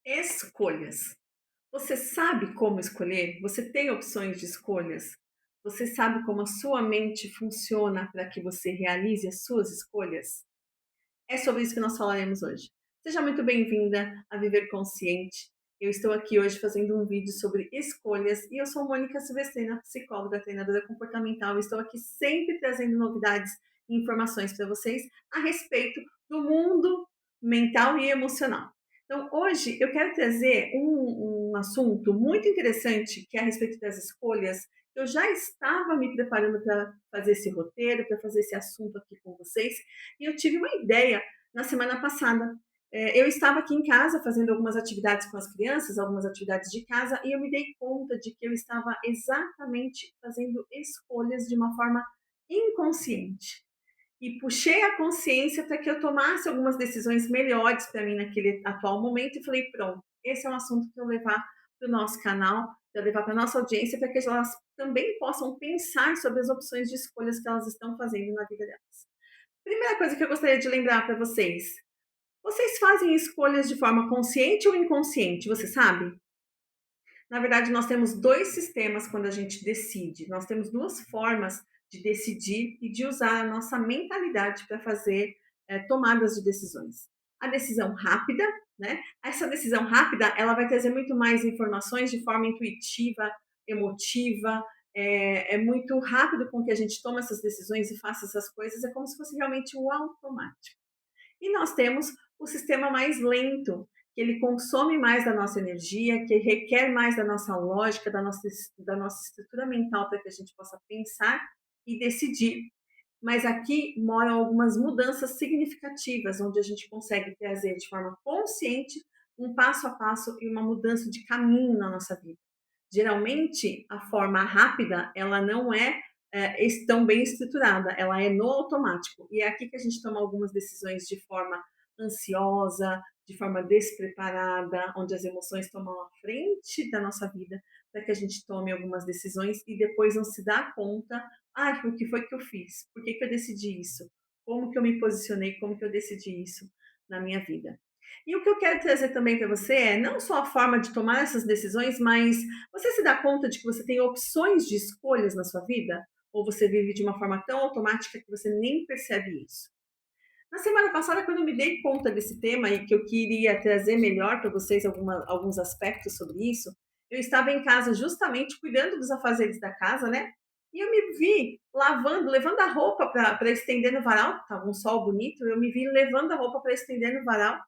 Escolhas. Você sabe como escolher? Você tem opções de escolhas? Você sabe como a sua mente funciona para que você realize as suas escolhas? É sobre isso que nós falaremos hoje. Seja muito bem-vinda a Viver Consciente. Eu estou aqui hoje fazendo um vídeo sobre escolhas e eu sou Mônica Silvestrina, psicóloga, treinadora comportamental. Estou aqui sempre trazendo novidades e informações para vocês a respeito do mundo mental e emocional. Então, hoje eu quero trazer um assunto muito interessante que é a respeito das escolhas. Eu já estava me preparando para fazer esse roteiro, para fazer esse assunto aqui com vocês, e eu tive uma ideia na semana passada. Eu estava aqui em casa fazendo algumas atividades com as crianças, algumas atividades de casa, e eu me dei conta de que eu estava exatamente fazendo escolhas de uma forma inconsciente. E puxei a consciência para que eu tomasse algumas decisões melhores para mim naquele atual momento e falei: pronto, esse é um assunto que eu levar para o nosso canal, para levar para a nossa audiência, para que elas também possam pensar sobre as opções de escolhas que elas estão fazendo na vida delas. Primeira coisa que eu gostaria de lembrar para vocês: vocês fazem escolhas de forma consciente ou inconsciente, você sabe? Na verdade, nós temos 2 sistemas quando a gente decide. Nós temos 2 formas de decidir e de usar a nossa mentalidade para fazer, tomadas de decisões. A decisão rápida, né, essa decisão rápida, ela vai trazer muito mais informações de forma intuitiva, emotiva, é muito rápido com que a gente toma essas decisões e faça essas coisas, é como se fosse realmente o automático. E nós temos o sistema mais lento, que ele consome mais da nossa energia, que requer mais da nossa lógica, da nossa estrutura mental para que a gente possa pensar e decidir. Mas aqui moram algumas mudanças significativas, onde a gente consegue trazer de forma consciente um passo a passo e uma mudança de caminho na nossa vida. Geralmente, a forma rápida, ela não é tão bem estruturada, ela é no automático. E é aqui que a gente toma algumas decisões de forma ansiosa, de forma despreparada, onde as emoções tomam a frente da nossa vida, para que a gente tome algumas decisões e depois não se dá conta, ah, o que foi que eu fiz? Por que, que eu decidi isso? Como que eu me posicionei? Como que eu decidi isso na minha vida? E o que eu quero trazer também para você é não só a forma de tomar essas decisões, mas você se dá conta de que você tem opções de escolhas na sua vida? Ou você vive de uma forma tão automática que você nem percebe isso? Na semana passada, quando eu me dei conta desse tema e que eu queria trazer melhor para vocês alguns aspectos sobre isso, eu estava em casa justamente cuidando dos afazeres da casa, né? E eu me vi lavando, levando a roupa para estender no varal, estava um sol bonito, eu me vi levando a roupa para estender no varal.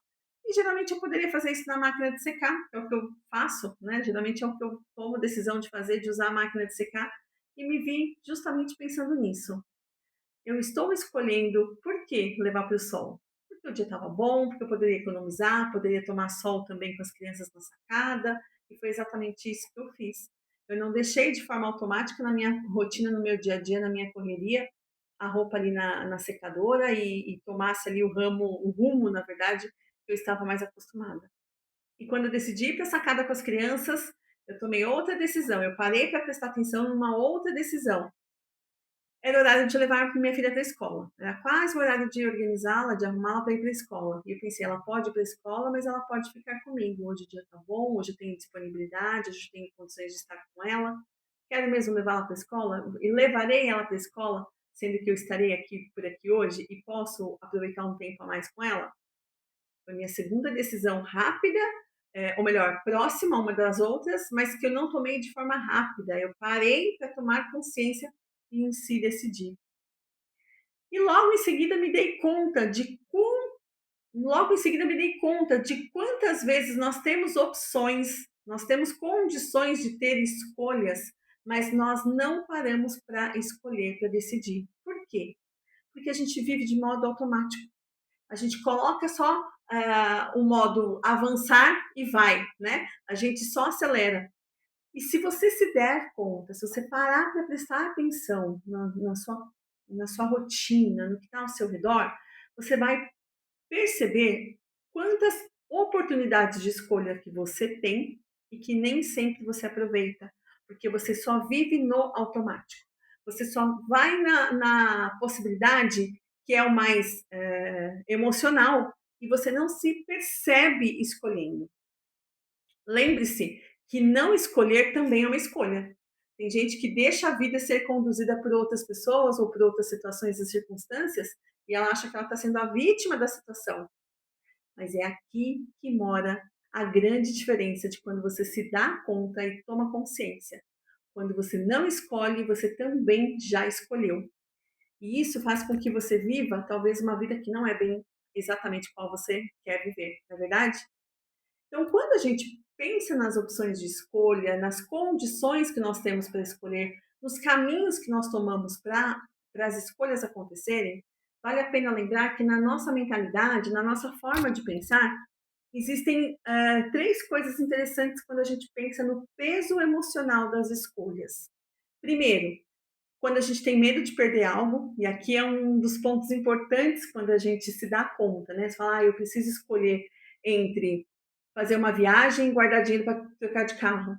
E geralmente eu poderia fazer isso na máquina de secar, que é o que eu faço, né? Geralmente é o que eu tomo decisão de fazer, de usar a máquina de secar, e me vi justamente pensando nisso. Eu estou escolhendo por que levar para o sol? Porque o dia estava bom, porque eu poderia economizar, poderia tomar sol também com as crianças na sacada, e foi exatamente isso que eu fiz. Eu não deixei de forma automática na minha rotina, no meu dia a dia, na minha correria, a roupa ali na secadora e tomasse ali o rumo, na verdade, que eu estava mais acostumada. E quando eu decidi ir para a sacada com as crianças, eu tomei outra decisão, eu parei para prestar atenção numa outra decisão. Era horário de levar minha filha para a escola. Era quase o horário de organizá-la, de arrumá-la para ir para a escola. E eu pensei, ela pode ir para a escola, mas ela pode ficar comigo. Hoje o dia está bom, hoje eu tenho disponibilidade, hoje eu tenho condições de estar com ela. Quero mesmo levá-la para a escola e levarei ela para a escola, sendo que eu estarei aqui por aqui hoje e posso aproveitar um tempo a mais com ela. Foi minha segunda decisão rápida, ou melhor, próxima uma das outras, mas que eu não tomei de forma rápida. Eu parei para tomar consciência e em si decidir. E logo em seguida me dei conta de logo em seguida me dei conta de quantas vezes nós temos opções, nós temos condições de ter escolhas, mas nós não paramos para escolher, para decidir. Por quê? Porque a gente vive de modo automático. A gente coloca só o modo avançar e vai, né? A gente só acelera. E se você se der conta, se você parar para prestar atenção na sua rotina, no que está ao seu redor, você vai perceber quantas oportunidades de escolha que você tem e que nem sempre você aproveita, porque você só vive no automático. Você só vai na possibilidade que é o mais emocional e você não se percebe escolhendo. Lembre-se que não escolher também é uma escolha. Tem gente que deixa a vida ser conduzida por outras pessoas ou por outras situações e circunstâncias e ela acha que ela está sendo a vítima da situação. Mas é aqui que mora a grande diferença de quando você se dá conta e toma consciência. Quando você não escolhe, você também já escolheu. E isso faz com que você viva talvez uma vida que não é bem exatamente qual você quer viver, não é verdade? Então, quando a gente pensa nas opções de escolha, nas condições que nós temos para escolher, nos caminhos que nós tomamos para as escolhas acontecerem, vale a pena lembrar que na nossa mentalidade, na nossa forma de pensar, existem três coisas interessantes quando a gente pensa no peso emocional das escolhas. Primeiro, quando a gente tem medo de perder algo, e aqui é um dos pontos importantes quando a gente se dá conta, né? Você fala, eu preciso escolher entre fazer uma viagem e guardar dinheiro para trocar de carro.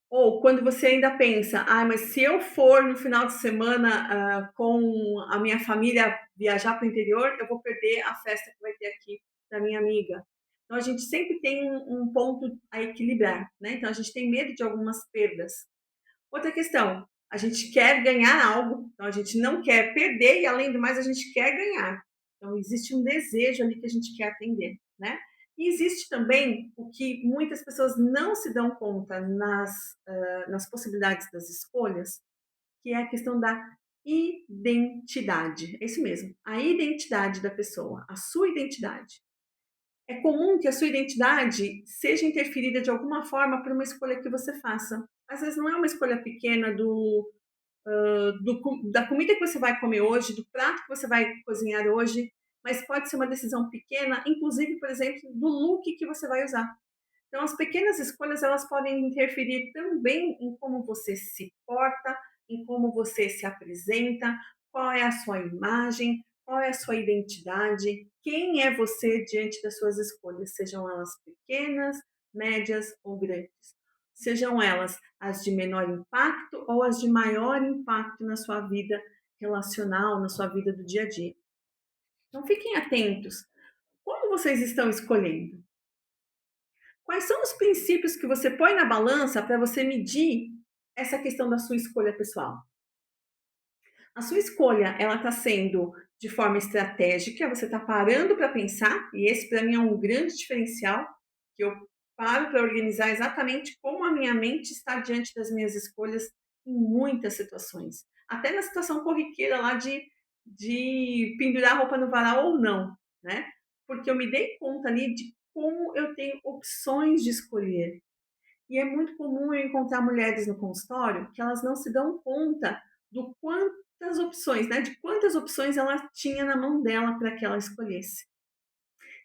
Ou quando você ainda pensa, mas se eu for no final de semana com a minha família viajar para o interior, eu vou perder a festa que vai ter aqui da minha amiga. Então a gente sempre tem um ponto a equilibrar, né? Então a gente tem medo de algumas perdas. Outra questão, a gente quer ganhar algo, então a gente não quer perder e, além do mais, a gente quer ganhar. Então, existe um desejo ali que a gente quer atender, né? E existe também o que muitas pessoas não se dão conta nas possibilidades das escolhas, que é a questão da identidade. É isso mesmo, a identidade da pessoa, a sua identidade. É comum que a sua identidade seja interferida de alguma forma por uma escolha que você faça. Às vezes não é uma escolha pequena da comida que você vai comer hoje, do prato que você vai cozinhar hoje, mas pode ser uma decisão pequena, inclusive, por exemplo, do look que você vai usar. Então, as pequenas escolhas elas podem interferir também em como você se porta, em como você se apresenta, qual é a sua imagem, qual é a sua identidade, quem é você diante das suas escolhas, sejam elas pequenas, médias ou grandes. Sejam elas as de menor impacto ou as de maior impacto na sua vida relacional, na sua vida do dia a dia. Então, fiquem atentos. Como vocês estão escolhendo? Quais são os princípios que você põe na balança para você medir essa questão da sua escolha pessoal? A sua escolha, ela está sendo de forma estratégica, você está parando para pensar, e esse para mim é um grande diferencial, que eu paro para organizar exatamente como a minha mente está diante das minhas escolhas em muitas situações. Até na situação corriqueira lá de pendurar roupa no varal ou não, né? Porque eu me dei conta ali de como eu tenho opções de escolher. E é muito comum eu encontrar mulheres no consultório que elas não se dão conta do quantas opções, né, de quantas opções ela tinha na mão dela para que ela escolhesse.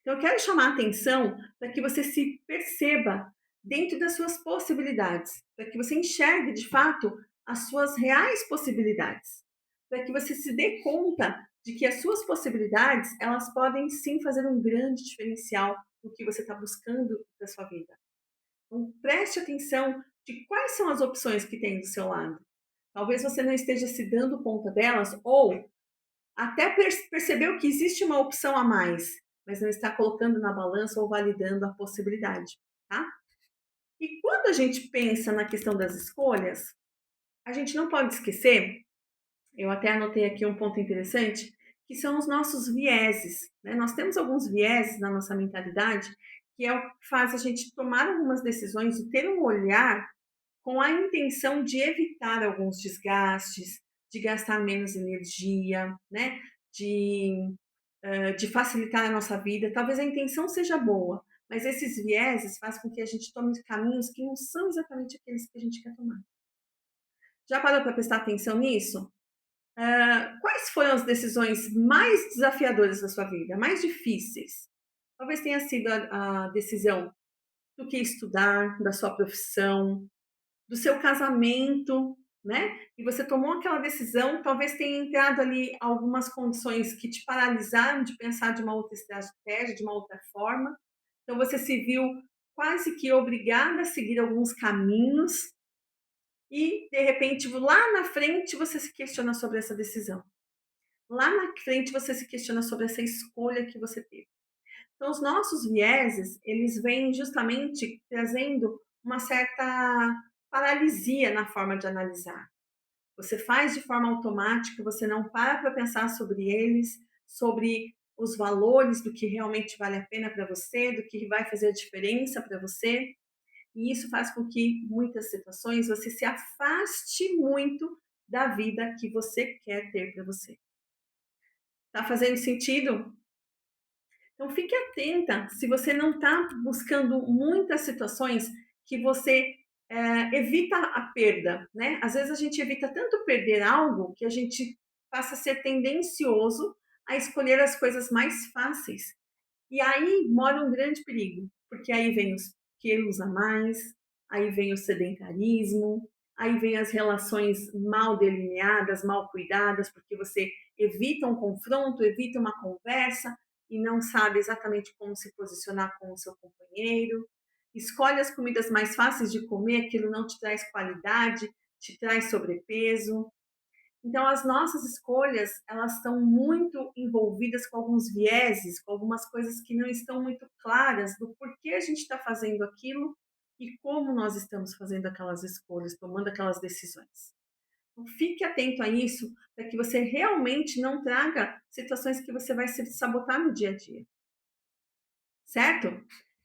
Então eu quero chamar a atenção para que você se perceba dentro das suas possibilidades, para que você enxergue de fato as suas reais possibilidades, para que você se dê conta de que as suas possibilidades, elas podem sim fazer um grande diferencial no que você está buscando para sua vida. Então, preste atenção de quais são as opções que tem do seu lado. Talvez você não esteja se dando conta delas, ou até percebeu que existe uma opção a mais, mas não está colocando na balança ou validando a possibilidade, tá? E quando a gente pensa na questão das escolhas, a gente não pode esquecer, eu até anotei aqui um ponto interessante, que são os nossos vieses, né? Nós temos alguns vieses na nossa mentalidade que é o que faz a gente tomar algumas decisões e ter um olhar com a intenção de evitar alguns desgastes, de gastar menos energia, né? De facilitar a nossa vida. Talvez a intenção seja boa, mas esses vieses fazem com que a gente tome caminhos que não são exatamente aqueles que a gente quer tomar. Já parou para prestar atenção nisso? Quais foram as decisões mais desafiadoras da sua vida, mais difíceis? Talvez tenha sido a decisão do que estudar, da sua profissão, do seu casamento, né? E você tomou aquela decisão, talvez tenha entrado ali algumas condições que te paralisaram de pensar de uma outra estratégia, de uma outra forma. Então você se viu quase que obrigada a seguir alguns caminhos e de repente lá na frente você se questiona sobre essa decisão. Lá na frente você se questiona sobre essa escolha que você teve. Então, os nossos vieses, eles vêm justamente trazendo uma certa paralisia na forma de analisar. Você faz de forma automática, você não para pensar sobre eles, sobre os valores do que realmente vale a pena para você, do que vai fazer a diferença para você. E isso faz com que muitas situações você se afaste muito da vida que você quer ter para você. Tá fazendo sentido? Então fique atenta se você não está buscando muitas situações que você evita a perda, né? Às vezes a gente evita tanto perder algo que a gente passa a ser tendencioso a escolher as coisas mais fáceis. E aí mora um grande perigo, porque aí vem os quilos a mais, aí vem o sedentarismo, aí vem as relações mal delineadas, mal cuidadas, porque você evita um confronto, evita uma conversa e não sabe exatamente como se posicionar com o seu companheiro. Escolhe as comidas mais fáceis de comer, aquilo não te traz qualidade, te traz sobrepeso. Então, as nossas escolhas, elas estão muito envolvidas com alguns vieses, com algumas coisas que não estão muito claras do porquê a gente está fazendo aquilo e como nós estamos fazendo aquelas escolhas, tomando aquelas decisões. Então, fique atento a isso, para que você realmente não traga situações que você vai se sabotar no dia a dia, certo?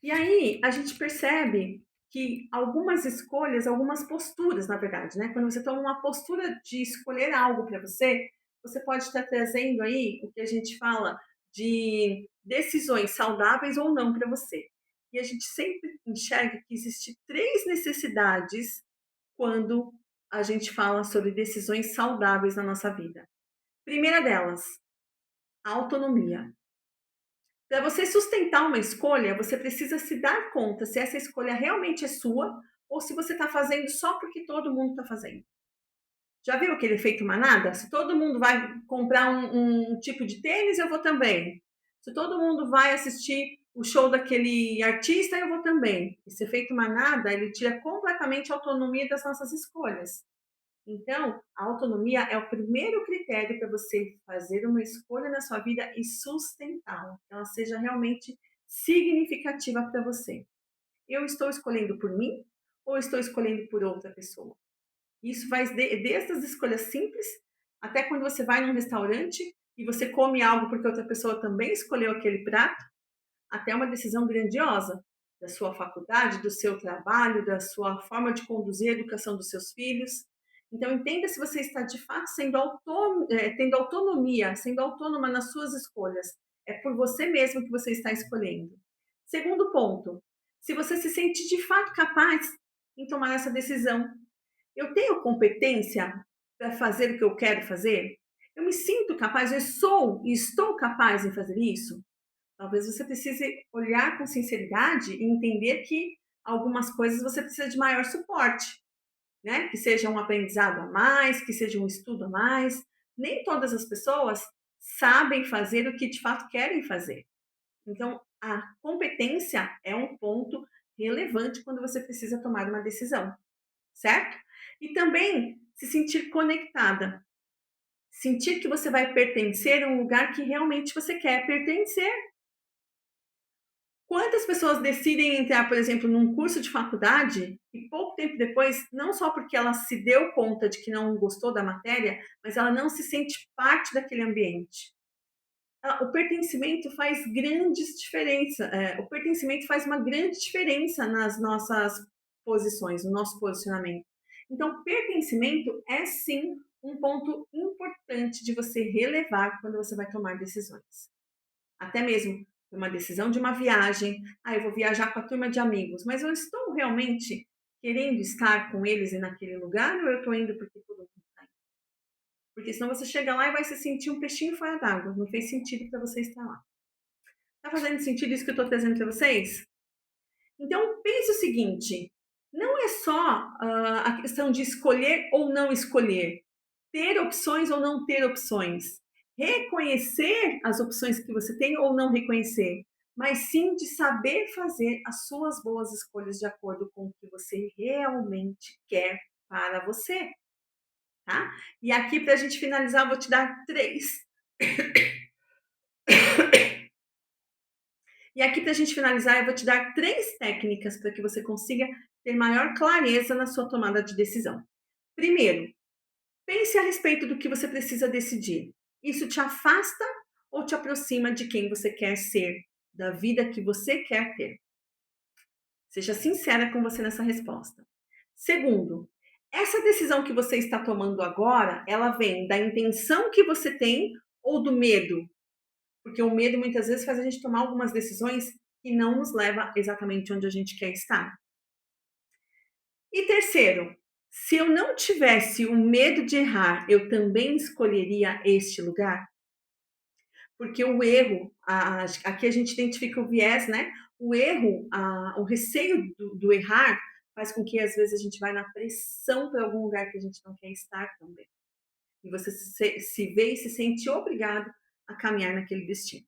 E aí a gente percebe que algumas escolhas, algumas posturas, na verdade, né? Quando você toma uma postura de escolher algo para você, você pode estar trazendo aí o que a gente fala de decisões saudáveis ou não para você. E a gente sempre enxerga que existe três necessidades quando a gente fala sobre decisões saudáveis na nossa vida. Primeira delas, a autonomia. Para você sustentar uma escolha, você precisa se dar conta se essa escolha realmente é sua ou se você está fazendo só porque todo mundo está fazendo. Já viu aquele efeito manada? Se todo mundo vai comprar um tipo de tênis, eu vou também. Se todo mundo vai assistir o show daquele artista, eu vou também. Esse efeito manada, ele tira completamente a autonomia das nossas escolhas. Então, a autonomia é o primeiro critério para você fazer uma escolha na sua vida e sustentá-la, que ela seja realmente significativa para você. Eu estou escolhendo por mim ou estou escolhendo por outra pessoa? Isso vai desde as escolhas simples até quando você vai num restaurante e você come algo porque outra pessoa também escolheu aquele prato, até uma decisão grandiosa da sua faculdade, do seu trabalho, da sua forma de conduzir a educação dos seus filhos. Então, entenda se você está de fato sendo tendo autonomia, sendo autônoma nas suas escolhas. É por você mesmo que você está escolhendo. Segundo ponto, se você se sente de fato capaz em tomar essa decisão. Eu tenho competência para fazer o que eu quero fazer? Eu me sinto capaz, eu sou e estou capaz em fazer isso? Talvez você precise olhar com sinceridade e entender que algumas coisas você precisa de maior suporte, né? Que seja um aprendizado a mais, que seja um estudo a mais. Nem todas as pessoas sabem fazer o que de fato querem fazer. Então, a competência é um ponto relevante quando você precisa tomar uma decisão, certo? E também se sentir conectada. Sentir que você vai pertencer a um lugar que realmente você quer pertencer. Quantas pessoas decidem entrar, por exemplo, num curso de faculdade e pouco tempo depois, não só porque ela se deu conta de que não gostou da matéria, mas ela não se sente parte daquele ambiente. O pertencimento faz grandes diferença, o pertencimento faz uma grande diferença nas nossas posições, no nosso posicionamento. Então, pertencimento é sim um ponto importante de você relevar quando você vai tomar decisões. Até mesmo uma decisão de uma viagem. Ah, eu vou viajar com a turma de amigos, mas eu estou realmente querendo estar com eles e naquele lugar ou eu estou indo porque todo mundo está indo? Porque senão você chega lá e vai se sentir um peixinho fora d'água. Não fez sentido para você estar lá. Tá fazendo sentido isso que eu estou trazendo para vocês? Então, pense o seguinte: não é só a questão de escolher ou não escolher, ter opções ou não ter opções, reconhecer as opções que você tem ou não reconhecer, mas sim de saber fazer as suas boas escolhas de acordo com o que você realmente quer para você, tá? E aqui, para a gente finalizar, eu vou te dar três E aqui, para a gente finalizar, eu vou te dar 3 técnicas para que você consiga ter maior clareza na sua tomada de decisão. Primeiro, pense a respeito do que você precisa decidir. Isso te afasta ou te aproxima de quem você quer ser, da vida que você quer ter? Seja sincera com você nessa resposta. Segundo, essa decisão que você está tomando agora, ela vem da intenção que você tem ou do medo? Porque o medo muitas vezes faz a gente tomar algumas decisões que não nos leva exatamente onde a gente quer estar. E terceiro, se eu não tivesse o medo de errar, eu também escolheria este lugar? Porque o erro, aqui a gente identifica o viés, né? O erro, o receio do errar faz com que às vezes a gente vai na pressão para algum lugar que a gente não quer estar também. E você se vê e se sente obrigado a caminhar naquele destino.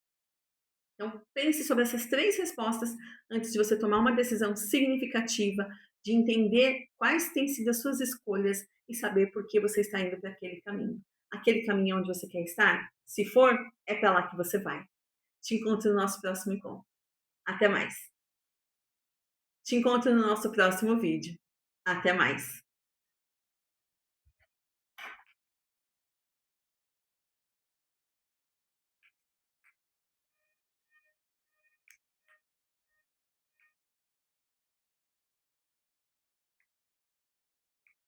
Então, pense sobre essas 3 respostas antes de você tomar uma decisão significativa, de entender quais têm sido as suas escolhas e saber por que você está indo para aquele caminho. Aquele caminho é onde você quer estar? Se for, é para lá que você vai. Te encontro no nosso próximo encontro. Até mais. Te encontro no nosso próximo vídeo. Até mais.